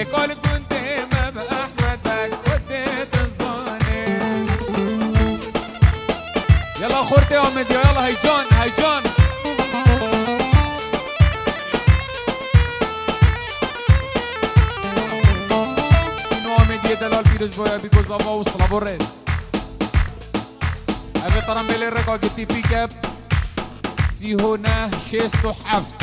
يقول كنت ما بأحمدك خدت الظالم. يلا خورتي يا مديو يلا هيجان هيجان. دلال پیروز باید بگذار و صلا برد. اوه ترنبیل رکا گتی پیکپ 3967.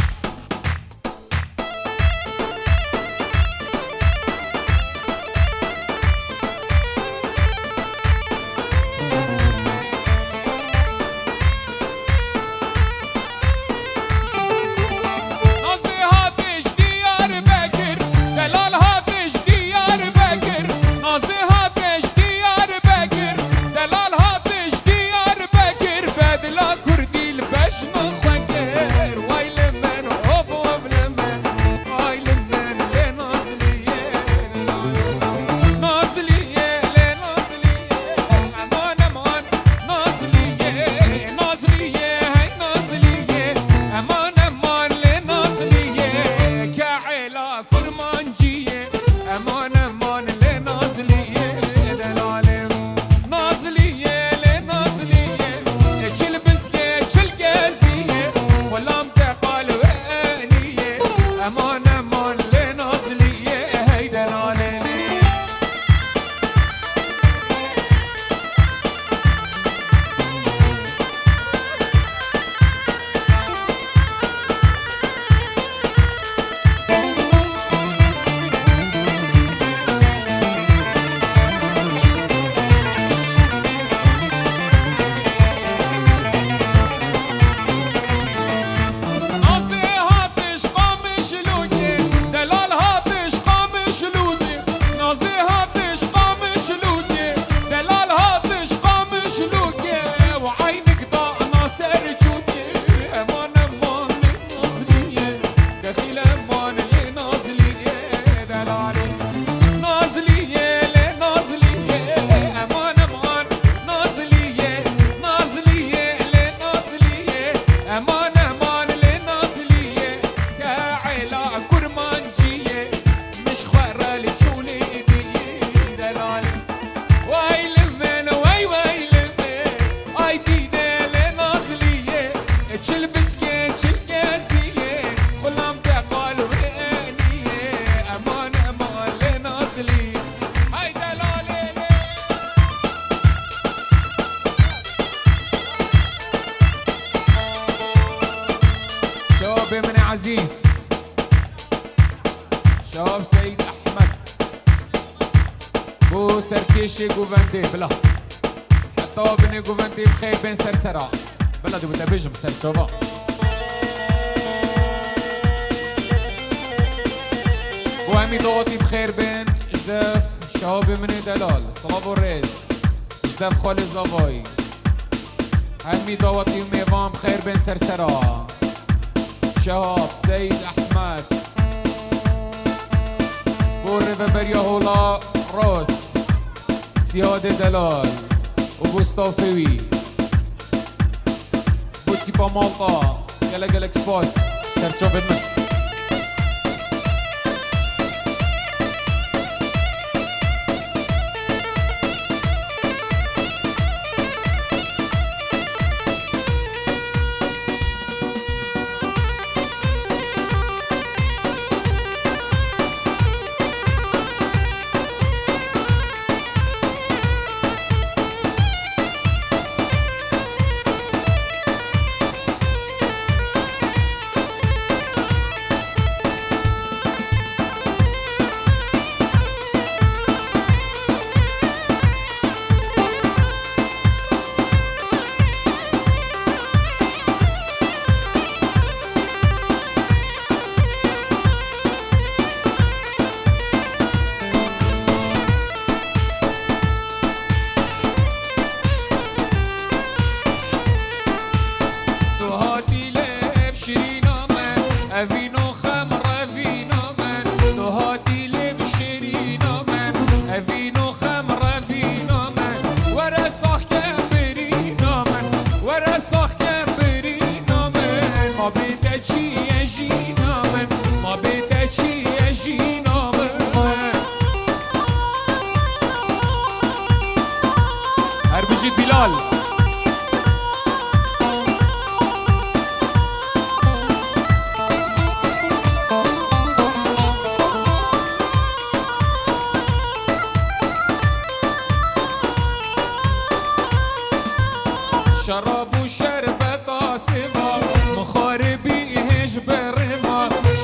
عزيز شباب سيد احمد بو سركيشي جوفاندي بلا حتى بني جوفاندي بخير بين سرسرة بلا دو بتابجم سرسوفا وامي ضغطي بخير بين جداف شباب من دلال صلابو الرئيس جداف خالي زافاي همي ضغطي وميفان بخير بين سرسرة شهاب سيد احمد بور بريا هولا روس سياد دلال وغوستافوي بوتي با مالطا جلق اكسبوس سرچو بدمن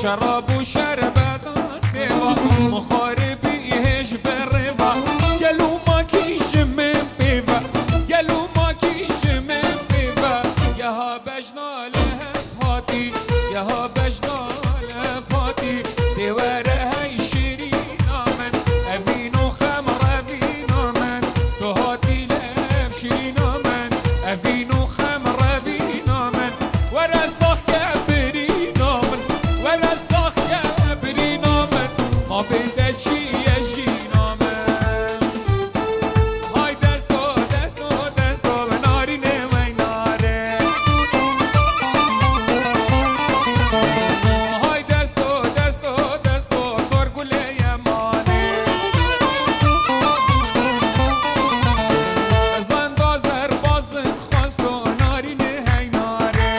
شراب و شربت سوا مخاربی هش بروا گلو ما کیش من بیوا گلو ما کیش من بیوا یها بجنال فاتی یها بجنال فاتی دیواره های شیرین من اوین و خمر اوین من تو هاتی لب شیرین من اوین و خمر اوین من ورا ساخ کبرین من ورا ساخ کبرین من ما بده چی جینا من های دستو دستو دستو نارینه وی ناره های دستو دستو دستو سرگله یمانه زندا زر بازن خواستو نارینه هی ناره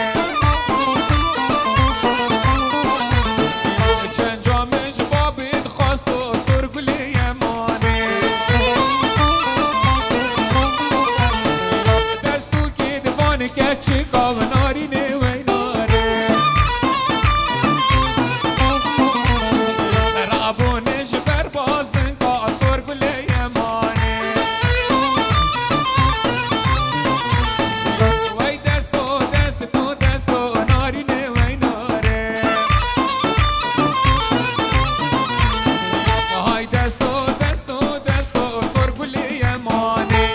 چند جامش بابید خواستو سرگله یمانه دستو که دوانه که چکا و نارینه وی ناره رابونش بر بازن کا سرگله یمانه وی دستو دستو دستو نارینه وی ناره های دستو دستو دستو سرگله یمانه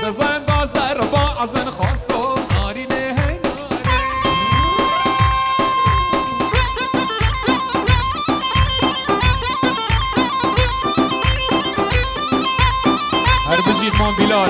دزن بازر با ازن خواستو نارینه هی ناره هر بجید من بلال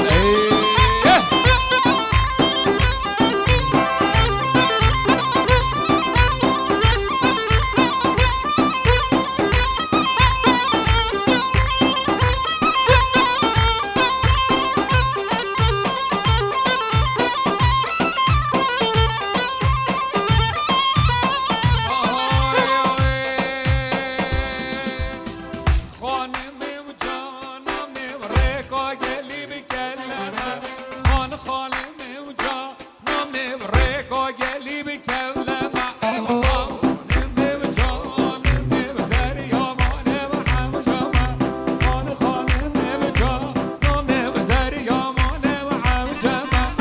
خانم و جانم و رکا گلی بکلمه خانم و جانم و رکا گلی بکلمه خانم و جانم و زریامانه و حمجمه خانم و جانم و زریامانه و حمجمه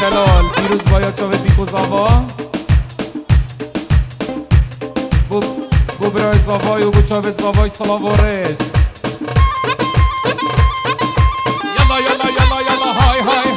دلال پیروز باید چاوه بیکو زاوا بو برای زاوای و بو چاوه زاوای سلاو و رس یلا یلا یلا یلا های های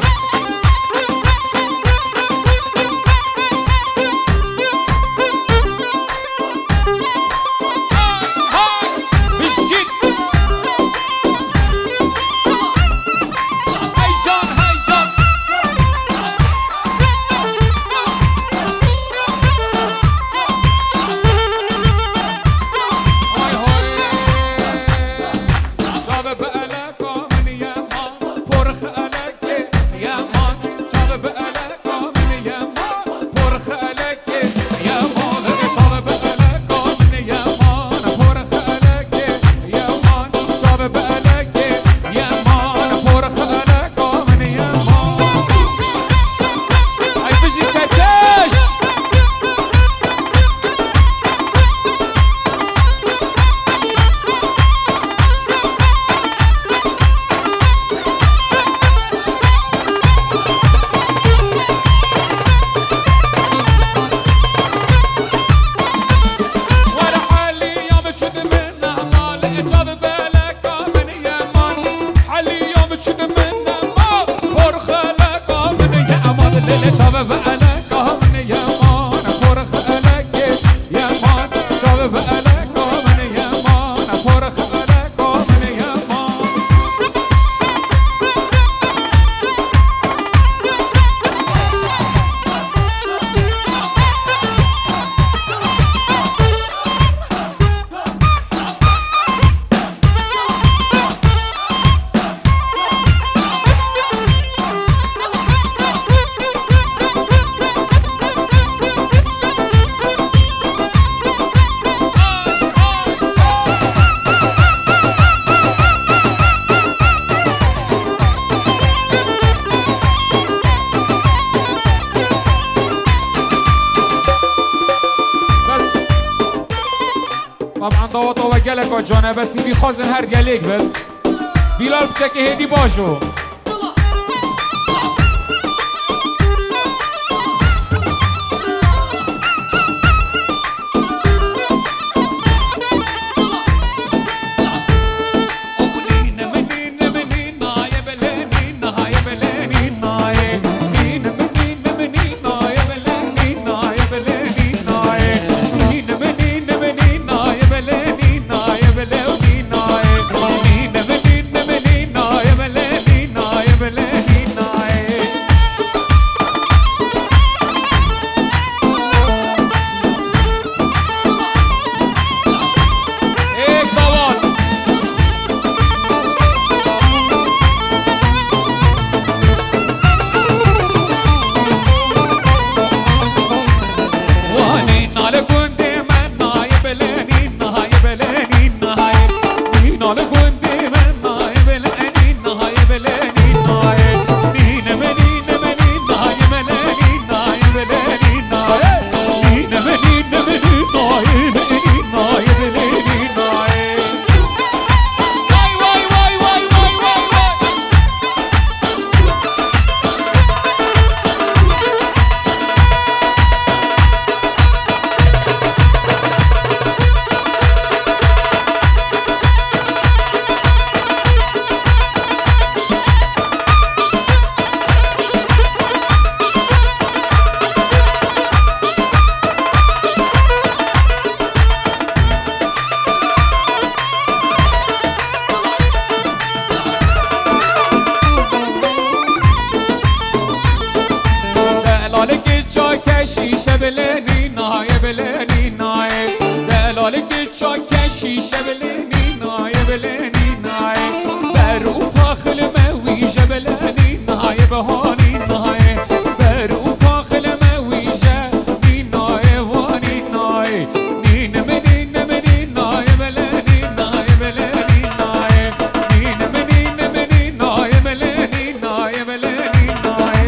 دل چاوه به الک آمن یمان پرخ الک یمان چاوه به الک آمن یمان پرخ الک آمن یمان طبعا دواتا و گلک و جانه بسی بی خوازن هر گلیک بد بیلال بچه که هیدی باشو شیشه بلنی نای بلنی نای دلاله که چاک شیشه بلنی نای بلنی نای برو فاخل مویجه بلنی نای بهانی نای برو فاخل مویجه نی نای وانی نای نین منین منین نای بلنی نای بلنی نای نین منین منین نای بلنی نای بلنی نای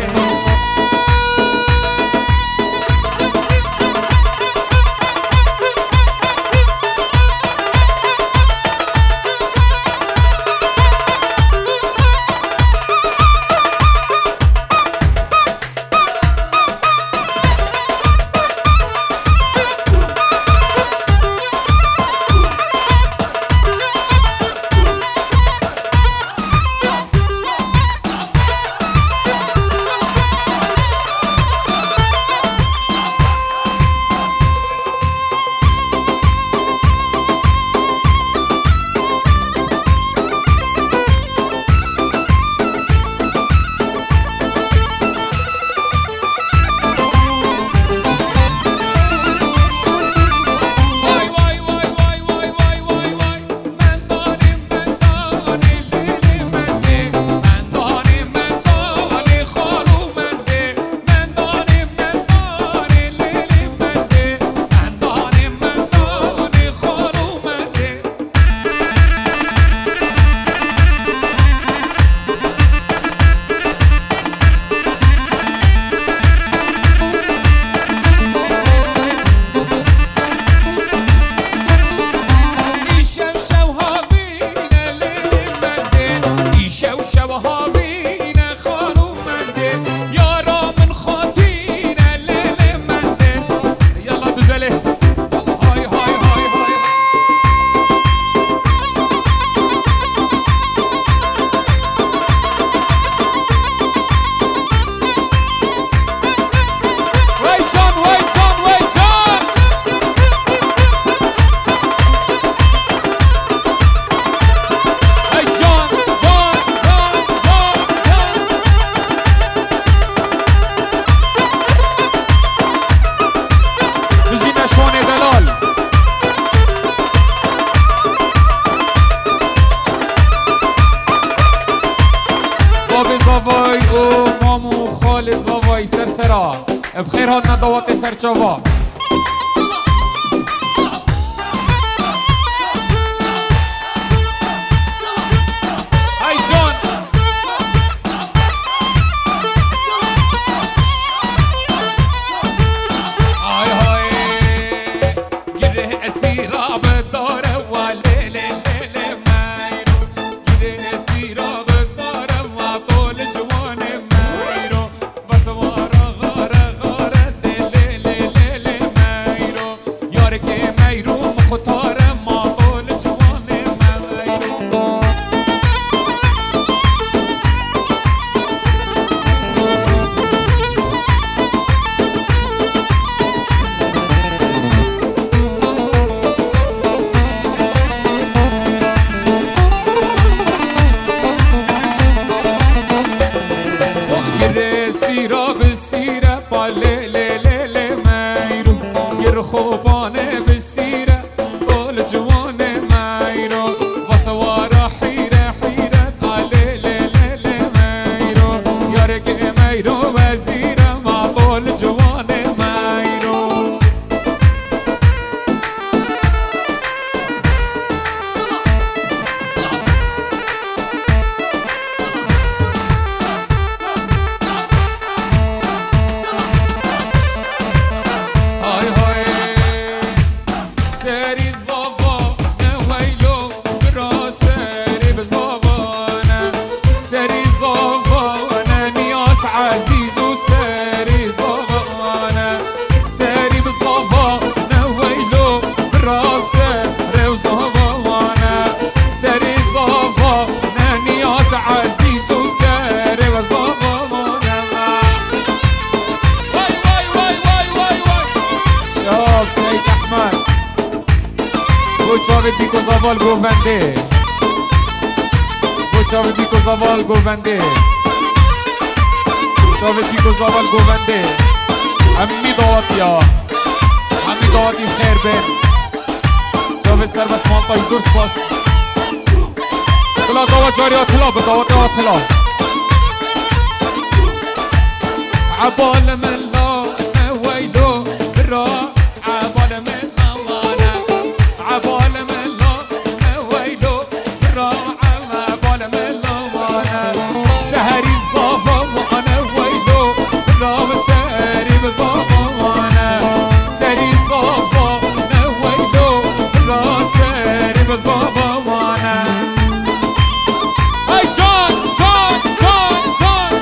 زاوای و مامو خالد زاوای سرسرا بخیر هات ندوات سرچاوا های جان های های گره اسیرا بداره والی لیلی میرو گره اسیرا بداره و طول جوان میرو وسوارا غاره غاره لیلی لیلی میرو یاره که میرو مختاره ما طول جوان میرو گره سیرا به سیره با لیلی لیلی میرو گر خوبانه به سیره طول جوان میرو وسوارا حیره حیره با لیلی لیلی میرو یاره که میرو وزیره ما طول جوان میرو های های سری زاوا نویلو برا سری بزاوانه سری زاوانه نیاز عزیز و سری زاوانه سری بزاوا نویلو برا سری بزاوانه سری زاوانه نیاز عزیز و سری بزاوانه وای وای وای وای وای وای شاب سید احمد بوچاوی بیکو زاوال گوونده بوچاوی بیکو زاوال گوونده بوچاوی بیکو زاوال گوونده همی داوتیا همی داوتی خیر بین چاوی سر بس مانتای زور سپاس بلا داوت جاری آتلا بداوت آتلا عبال من لا نویلو برا عبال من امانه عبال من لا نویلو برا عبال من امانه سهری زافا وانا ویلو برا سهری بزافانه سهری زافا نویلو برا سهری بزافانه ای جان جان جان جان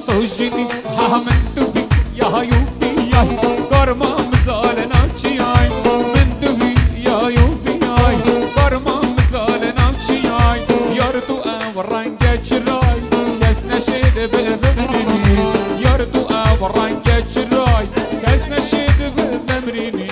سوجني من دفي يا يوفي ياي كرما مزالنا تشياي من دفي يا يوفي ياي كرما مزالنا تشياي يردو ورانجا جراي كاس نشيد بذمريني يردو ورانجا جراي كاس نشيد بذمريني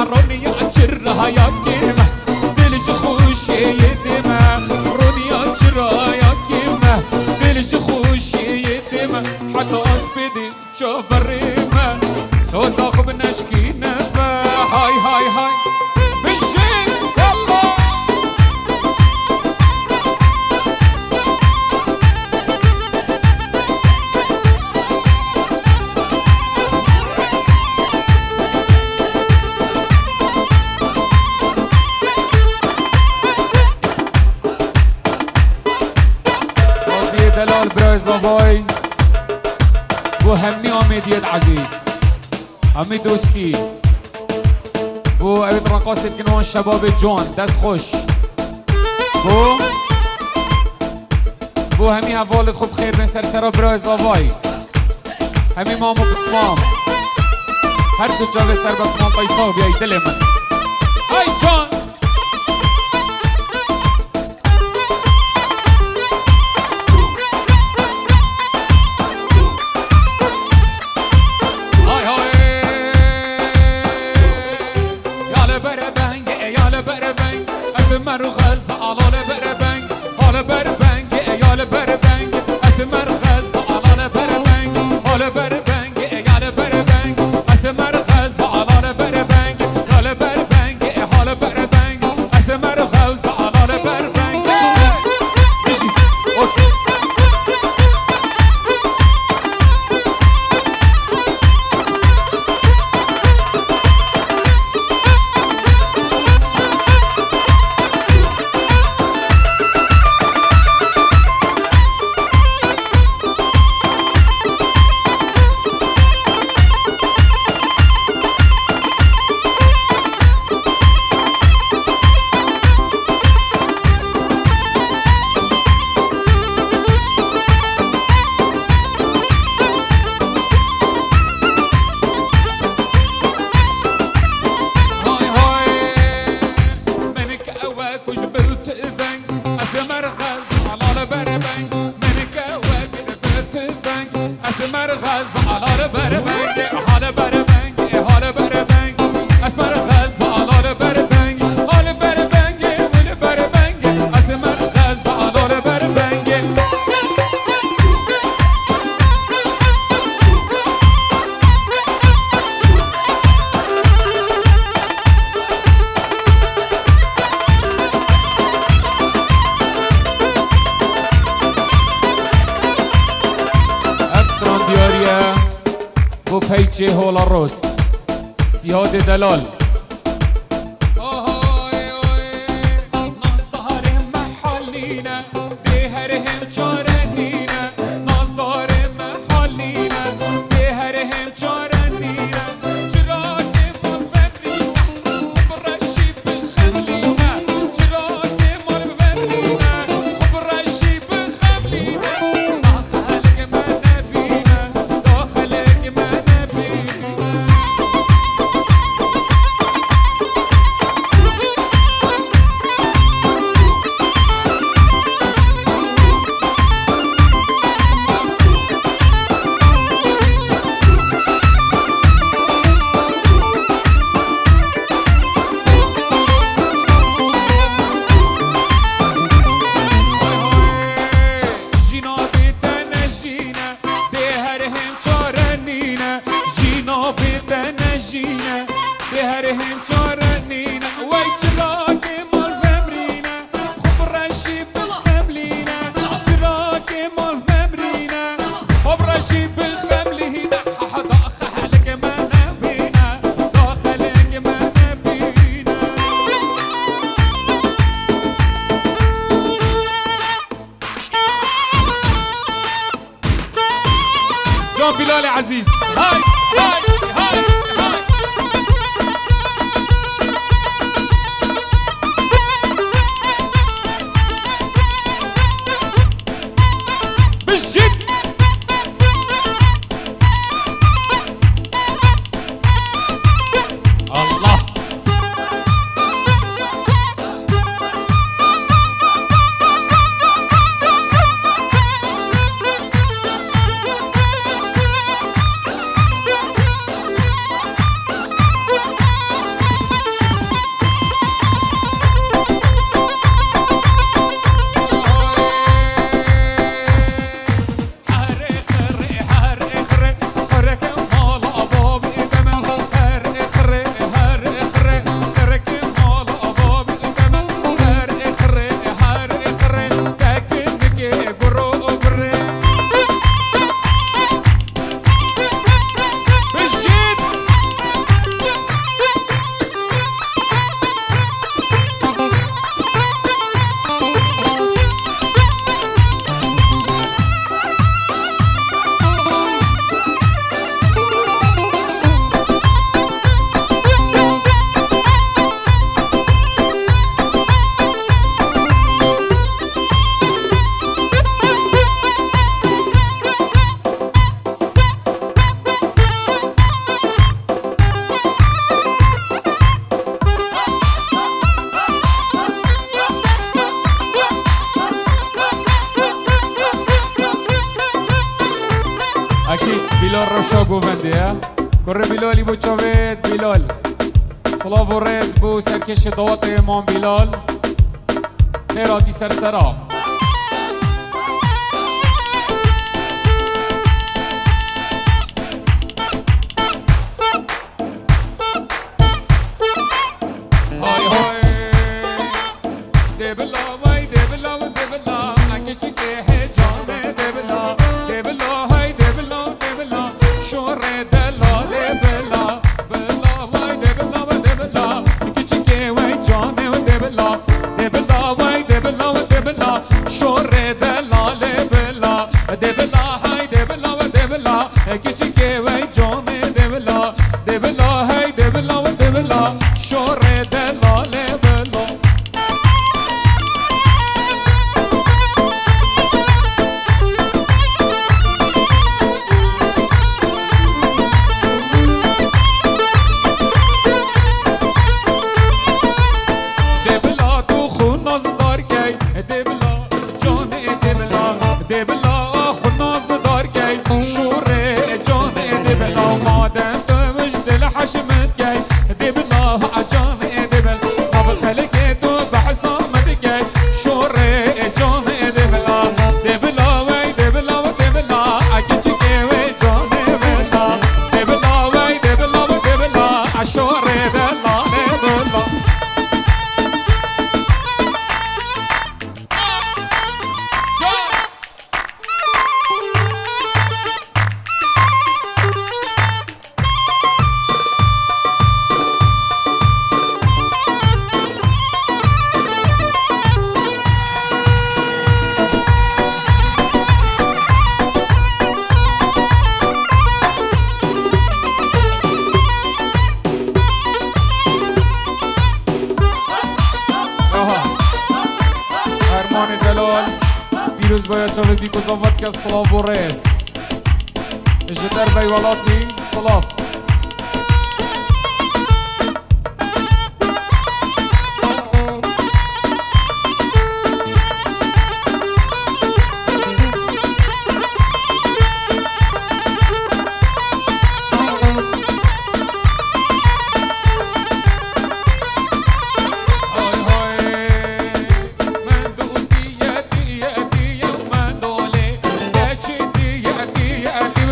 روني أجرها يا كيمة دلش خوشي يدمه روني أجرها يا كيمة دلش خوشي يدمه حتى أصبدي شوف الريمة سوزاخ بنشكي نفا هاي هاي هاي بالشي يلا دلال برزاوای و همي آمدی العزيز همي دوسكي و اوید رقاصة کنوان شباب جوان دست خوش و همي هفالت خوب خیر بین سرسرا برزاوای همي مامو بسمام هر دو جاوه سر بسمام بایسا بیایی دل من های جان مرغز علال بربنگ حال بربنگ ایال بربنگ از مرغز علال بربنگ حال بربنگ ایال بربنگ از مرغز علال بربنگ حال بربنگ حال بربنگ از مرغز علال بربنگ بشی اوکی مرغز علال بربنگ حال بربنگ حال بربنگ از مرغز علال بربنگ حال بربنگ ول بربنگ از مرغز علال بربنگ و پیچه هولا روز سیاد دلال تنجينا بهرهم شارنينا ويجراك مال فمرينا خبرشي بالخملينا جراك مال فمرينا خبرشي بالخملينا داخلك ما نبينا داخلك ما نبينا جون بلال عزيز هاي هاي هاي هاي بالجد الله بلال رشا گوونده کره بلالی بو چاوید بلال صلاف و رز بو سرکش دوات امام بلال خیراتی سرسرا های های ده بلا وای ده بلا و ده بلا اگه چی که جانه ده بلا ده بلا های ده بلا ده بلا شوره دلاله بلا بلا وای ده بلا و ده بلا اگه چی که وای جانه و ده بلا ده بلا وای ده بلا و ده بلا شوره دلاله بلا ده بلا های ده بلا و ده بلا اگه چی که وای جانه ده بلا ده بلا های ده بلا و ده بلا شوره دلاله بلا حشمت جاي دي بالله عجان دي بال ما بخلقته بحصامت جاي شوري جان دي بالله دي بالله وي دي بالله دي بالله اكيد وي جان دي بالله دي بالله وي دي بالله دي بالله شوري بالله دي بالله پیروز باید جاوید بیکو زاوت کرد صلاف و رس جدر بیوالاتی صلاف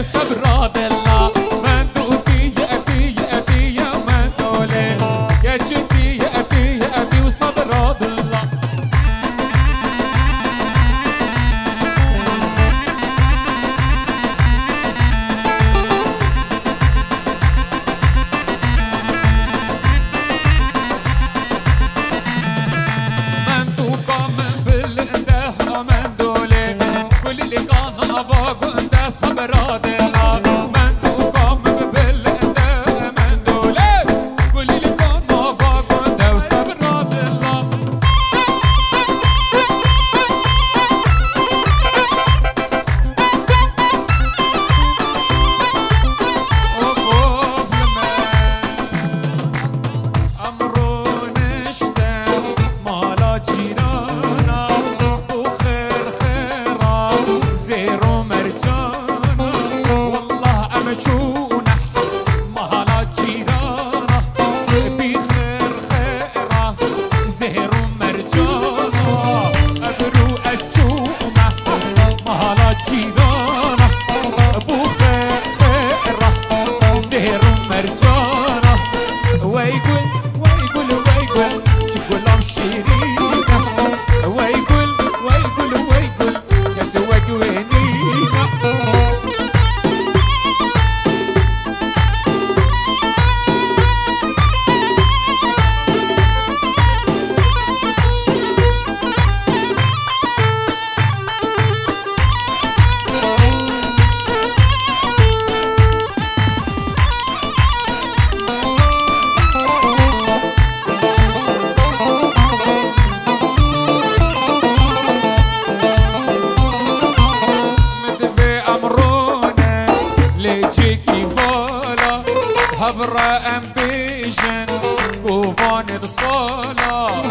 صبر بالله من دوتي مرجانة ويقول ويقول ويقول شكل لهم شيرينة ويقول ويقول ويقول يا سواك وينينا هبرة امبيشن كوفان بصالة